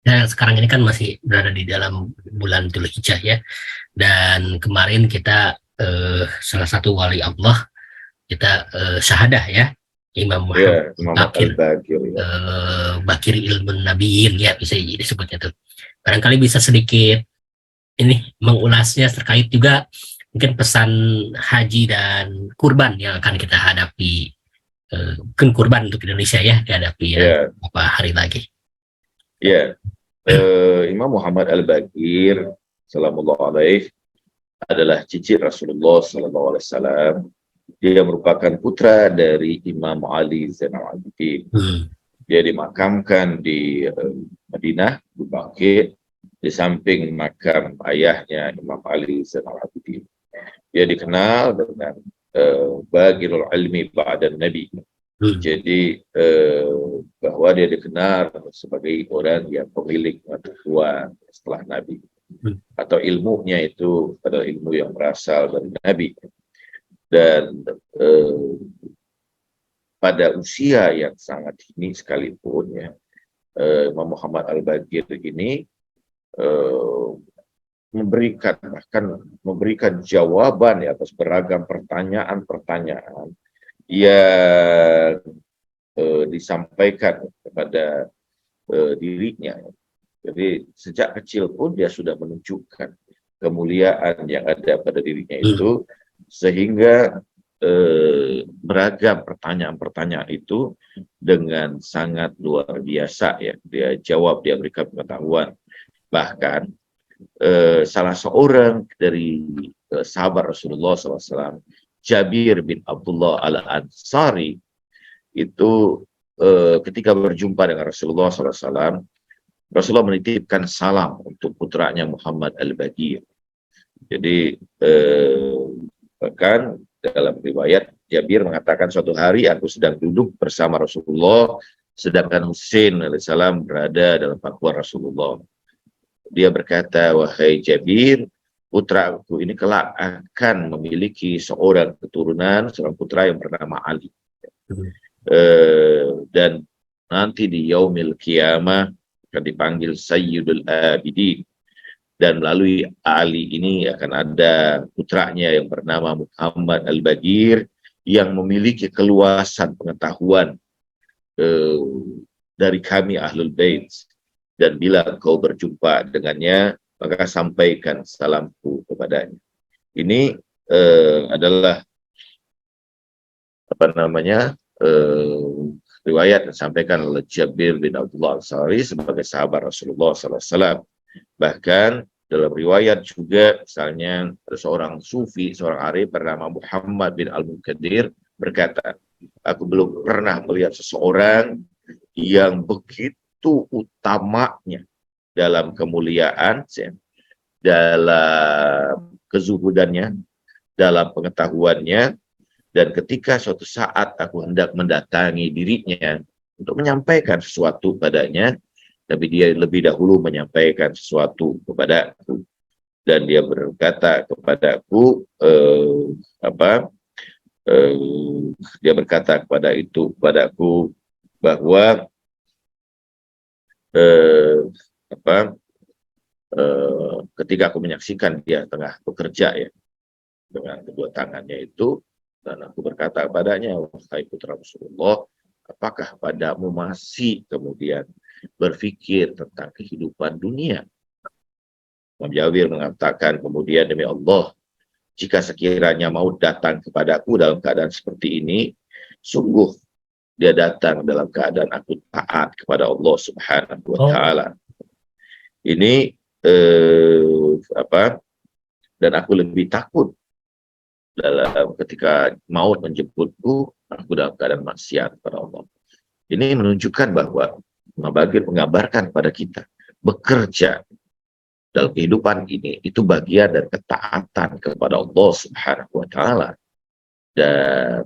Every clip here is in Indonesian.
Nah, sekarang ini kan masih berada di dalam bulan Dzulhijjah ya. Dan kemarin kita salah satu wali Allah kita syahadah ya, Imam Ya, Muhammad Muhammad Bakir, Al-Bagir ya. Bakir Ilmun Nabiyin ya, bisa disebutnya tuh. Barangkali bisa sedikit ini mengulasnya terkait juga mungkin pesan haji dan kurban yang akan kita hadapi, mungkin kurban untuk Indonesia ya dihadapi ya Ya, beberapa hari lagi. ya. Imam Muhammad Al-Bagir sallallahu alaihi adalah cicit Rasulullah sallallahu alaihi wasallam. Dia merupakan putra dari Imam Ali Zainal Abidin. Hmm. Dia dimakamkan di Madinah, di Baqi', di samping makam ayahnya Imam Ali Zainal Abidin. Dia dikenal dengan Bagirul Ilmi Ba'dan Nabi. Hmm. Jadi bahwa dia dikenal sebagai orang yang pemilik pengetahuan setelah Nabi, Hmm. atau ilmunya itu adalah ilmu yang berasal dari Nabi. Dan pada usia yang sangat dini sekalipun ya, Imam Muhammad Al-Bagir ini eh, memberikan jawaban ya atas beragam pertanyaan-pertanyaan yang disampaikan kepada dirinya. Jadi sejak kecil pun dia sudah menunjukkan kemuliaan yang ada pada dirinya Hmm. itu, sehingga beragam pertanyaan-pertanyaan itu dengan sangat luar biasa ya. Dia jawab, dia berikan pengetahuan. Bahkan salah seorang dari sahabat Rasulullah SAW, Jabir bin Abdullah Al-Ansari, itu ketika berjumpa dengan Rasulullah SAW, Rasulullah menitipkan salam untuk putranya Muhammad Al-Bagir. Jadi bahkan dalam riwayat Jabir mengatakan, suatu hari aku sedang duduk bersama Rasulullah, sedangkan Husain alaihissalam berada dalam pangkuan Rasulullah. Dia berkata, wahai Jabir, putraku ini kelak akan memiliki seorang keturunan, seorang putra yang bernama Ali. Dan nanti di yaumil qiyamah akan dipanggil Sayyidul Abidin, dan melalui Ali ini akan ada putranya yang bernama Muhammad Al-Bagir yang memiliki keluasan pengetahuan dari kami Ahlul Bait, dan bila kau berjumpa dengannya maka sampaikan salamku kepadanya. Ini adalah apa namanya riwayat yang disampaikan oleh Jabir bin Abdullah Al-Ansari sebagai sahabat Rasulullah SAW. Bahkan dalam riwayat juga, misalnya ada seorang sufi, seorang arif bernama Muhammad bin Al-Munkadir berkata, aku belum pernah melihat seseorang yang begitu utamanya dalam kemuliaan, dalam kezuhudannya, dalam pengetahuannya, dan ketika suatu saat aku hendak mendatangi dirinya untuk menyampaikan sesuatu padanya, tapi dia lebih dahulu menyampaikan sesuatu kepadaku, dan dia berkata kepadaku dia berkata kepadaku bahwa ketika aku menyaksikan dia tengah bekerja ya dengan kedua tangannya itu, dan aku berkata kepadanya, wahai putra Rasulullah, apakah padamu masih kemudian berpikir tentang kehidupan dunia? Imam Jawir mengatakan kemudian, demi Allah, jika sekiranya maut datang kepadaku dalam keadaan seperti ini, sungguh dia datang dalam keadaan aku taat kepada Allah Subhanahu wa Oh. taala. Ini dan aku lebih takut dalam ketika maut menjemputku, aku dalam keadaan maksiat kepada Allah. Ini menunjukkan bahwa Imam Bagir mengabarkan pada kita, bekerja dalam kehidupan ini itu bagian dari ketaatan kepada Allah Subhanahu wa taala, dan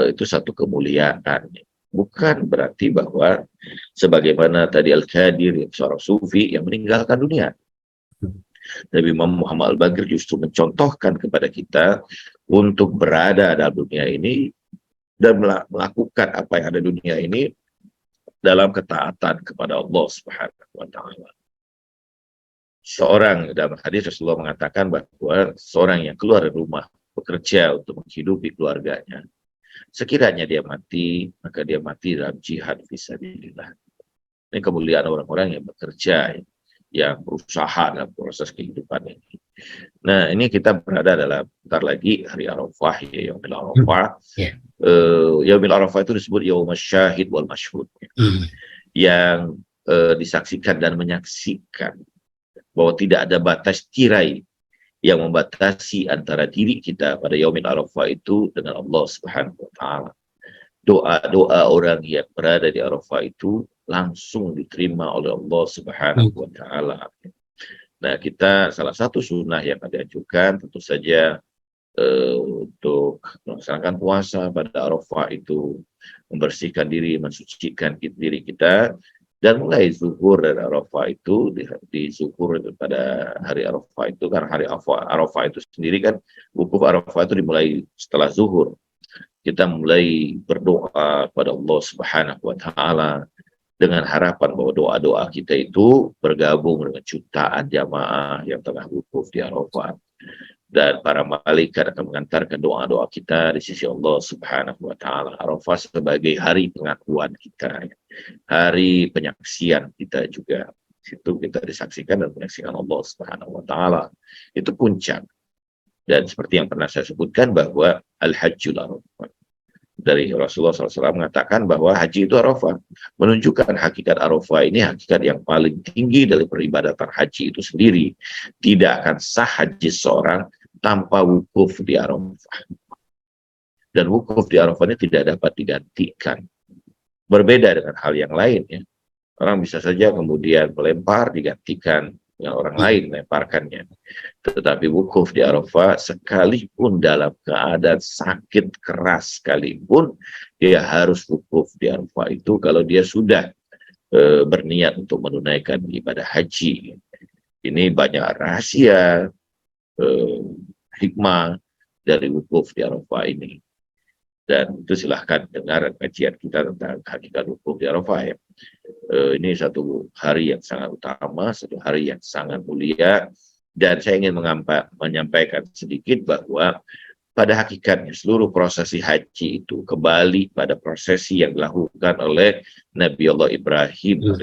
itu satu kemuliaan. Bukan berarti bahwa sebagaimana tadi Al-Qadir yang seorang sufi yang meninggalkan dunia. Nabi Muhammad Al-Bagir justru mencontohkan kepada kita untuk berada dalam dunia ini dan melakukan apa yang ada di dunia ini dalam ketaatan kepada Allah Subhanahu wa taala. Seorang dalam hadis Rasulullah mengatakan bahwa seorang yang keluar dari rumah bekerja untuk menghidupi keluarganya, sekiranya dia mati, maka dia mati dalam jihad fisabilillah. Ini kemuliaan orang-orang yang bekerja, yang berusaha dalam proses kehidupan ini. Nah, ini kita berada dalam bentar lagi hari Arafah, ya, Yaumil Arafah. Ya. Yaumil Arafah itu disebut Yaumul Syahid wal Mashhud, yang disaksikan dan menyaksikan bahwa tidak ada batas tirai yang membatasi antara diri kita pada Yaumil Arafah itu dengan Allah Subhanahu wa taala. Doa-doa orang yang berada di Arafah itu langsung diterima oleh Allah Subhanahu wa taala. Nah, kita salah satu sunnah yang dianjurkan tentu saja untuk melaksanakan puasa pada Arafah itu, membersihkan diri, mensucikan diri kita, dan mulai zuhur dari Arafah itu, di zuhur pada hari Arafah itu, karena hari Arafah itu sendiri kan, wukuf Arafah itu dimulai setelah zuhur. Kita mulai berdoa kepada Allah Subhanahu wa taala dengan harapan bahwa doa-doa kita itu bergabung dengan jutaan jamaah yang tengah wukuf di Arafah. Dan para malaikat akan mengantarkan doa-doa kita di sisi Allah Subhanahu wa taala. Arafah sebagai hari pengakuan kita, hari penyaksian kita juga. Situ kita disaksikan dan menyaksikan Allah Subhanahu wa taala. Itu puncak. Dan seperti yang pernah saya sebutkan bahwa al-hajjul Arafah. Dari Rasulullah SAW mengatakan bahwa haji itu Arafah. Menunjukkan hakikat Arafah ini hakikat yang paling tinggi dari peribadatan haji itu sendiri. Tidak akan sah haji seorang tanpa wukuf di Arafah. Dan wukuf di Arafah ini tidak dapat digantikan. Berbeda dengan hal yang lain, ya. Orang bisa saja kemudian melempar digantikan dengan orang lain melemparkannya. Tetapi wukuf di Arafah sekalipun dalam keadaan sakit keras sekalipun, dia harus wukuf di Arafah itu kalau dia sudah berniat untuk menunaikan ibadah haji. Ini banyak rahasia, hikmah dari wukuf di Arafah ini. Dan itu silahkan dengar kajian kita tentang hakikat wukuf di Arafah, ya. Ini satu hari yang sangat utama, satu hari yang sangat mulia. Dan saya ingin menyampaikan sedikit bahwa pada hakikatnya seluruh prosesi haji itu kembali pada prosesi yang dilakukan oleh Nabi Allah Ibrahim.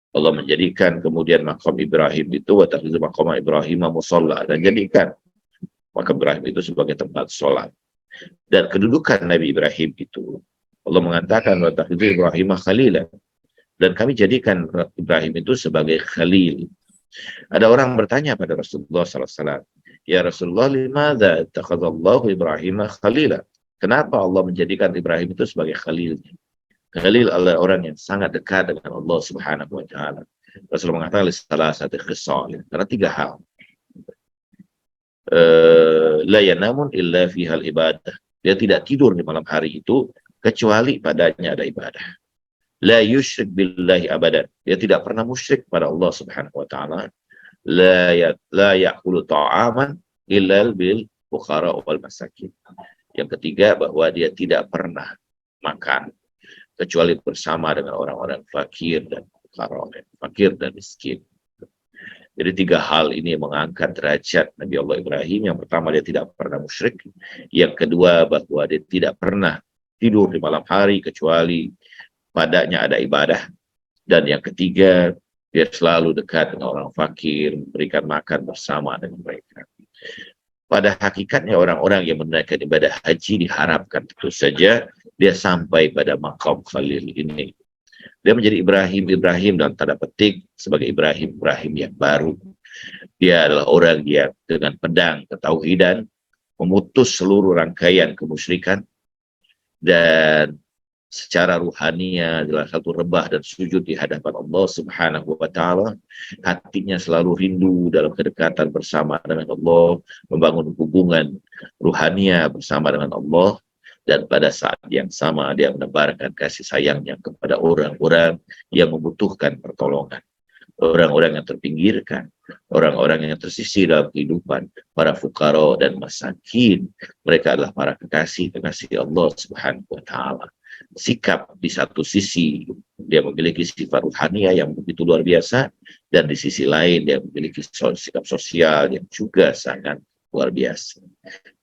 Allah menjadikan kemudian makam Ibrahim itu watakhizu maqam Ibrahim musalla, dan jadikan makam Ibrahim itu sebagai tempat sholat. Dan kedudukan Nabi Ibrahim itu Allah mengatakan watakhizu Ibrahim khalilan, dan kami jadikan Ibrahim itu sebagai khalil. Ada orang bertanya pada Rasulullah SAW, ya Rasulullah, limadza takhadallahu Ibrahim khalila? Kenapa Allah menjadikan Ibrahim itu sebagai khalil? Khalil adalah orang yang sangat dekat dengan Allah Subhanahu wa taala. Rasulullah mengatakan salah satu khisal, karena tiga hal. La yanamun illa fihal ibadah. Dia tidak tidur di malam hari itu kecuali padanya ada ibadah. La yusyrik billahi abadan. Dia tidak pernah musyrik pada Allah Subhanahu wa taala. La ya'kulu ta'aman illa bil fuqara wal masakin. Yang ketiga, bahwa dia tidak pernah makan kecuali bersama dengan orang-orang fakir dan fuqara, fakir dan miskin. Jadi tiga hal ini mengangkat derajat Nabi Allah Ibrahim. Yang pertama, dia tidak pernah musyrik. Yang kedua, bahwa dia tidak pernah tidur di malam hari kecuali padanya ada ibadah. Dan yang ketiga, dia selalu dekat dengan orang fakir, memberikan makan bersama dengan mereka. Pada hakikatnya orang-orang yang menunaikan ibadah haji diharapkan tentu saja dia sampai pada maqam Khalil ini. Dia menjadi Ibrahim dalam tanda petik sebagai Ibrahim yang baru. Dia adalah orang yang dengan pedang ketauhidan memutus seluruh rangkaian kemusyrikan, dan secara ruhania adalah satu rebah dan sujud di hadapan Allah Subhanahu wa taala. Hatinya selalu rindu dalam kedekatan bersama dengan Allah, membangun hubungan ruhania bersama dengan Allah, dan pada saat yang sama dia menebarkan kasih sayangnya kepada orang-orang yang membutuhkan pertolongan, orang-orang yang terpinggirkan, orang-orang yang tersisih dalam kehidupan, para fukara dan masakin. Mereka adalah para kekasih Allah Subhanahu wa taala. sikap di satu sisi dia memiliki sifat ruhania yang begitu luar biasa, dan di sisi lain dia memiliki sikap sosial yang juga sangat luar biasa.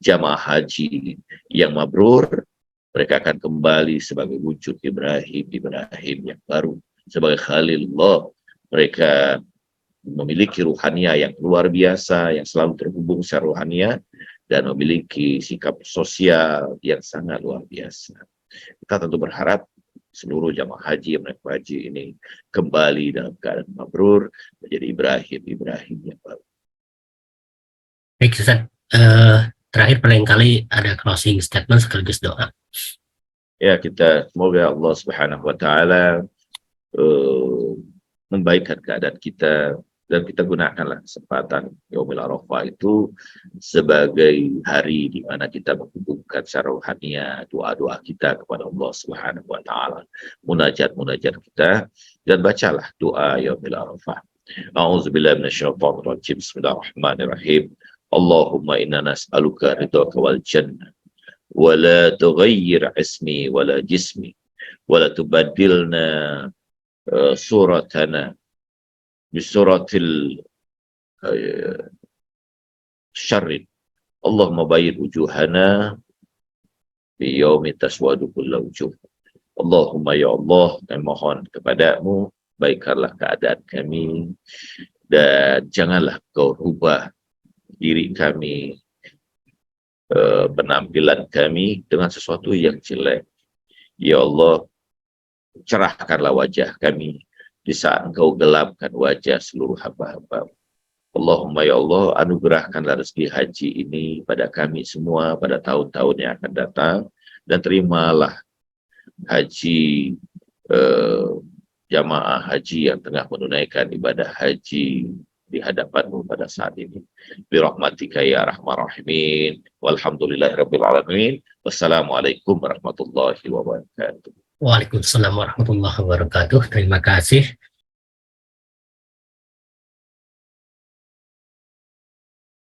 Jamaah haji yang mabrur, mereka akan kembali sebagai wujud Ibrahim yang baru, sebagai Khalilullah. Mereka memiliki ruhania yang luar biasa, yang selalu terhubung secara ruhania, dan memiliki sikap sosial yang sangat luar biasa. Kita tentu berharap seluruh jamaah haji yang menaikkan haji ini kembali dalam keadaan mabrur, menjadi Ibrahim yang baru. Baik, Ustaz. Terakhir barangkali ada closing statement sekaligus doa. Ya, kita semoga Allah Subhanahu wa taala membaikkan keadaan kita, dan kita gunakanlah kesempatan Yaumil Arafah itu sebagai hari di mana kita menghubungkan secara rohania doa-doa kita kepada Allah Subhanahu wa taala, munajat-munajat kita, dan bacalah doa Yaumil Arafah. A'udzubillahi minasyaitonir rajim. Bismillahirrahmanirrahim. Allahumma inna nas'aluka ridhaka wal jannah wa la tughayyir ismi wa la jismi wa la tubaddilna suratana bisuratil syarrin. Allahumma bayyid wujuhana bi yaumi taswadu kullu wujuh. Allahumma ya Allah, kami mohon kepadamu, baikkanlah keadaan kami, dan janganlah kau rubah diri kami, penampilan kami dengan sesuatu yang jelek. Ya Allah, cerahkanlah wajah kami di saat Engkau gelapkan wajah seluruh hamba-hamba. Allahumma ya Allah, anugerahkanlah rezeki haji ini pada kami semua pada tahun-tahun yang akan datang, dan terimalah haji jamaah haji yang tengah menunaikan ibadah haji di hadapan-Mu pada saat ini. Birahmatika ya arhamar rahimin. Walhamdulillahirabbil alamin. Wassalamualaikum warahmatullahi wabarakatuh. Waalaikumsalam warahmatullahi wabarakatuh. Terima kasih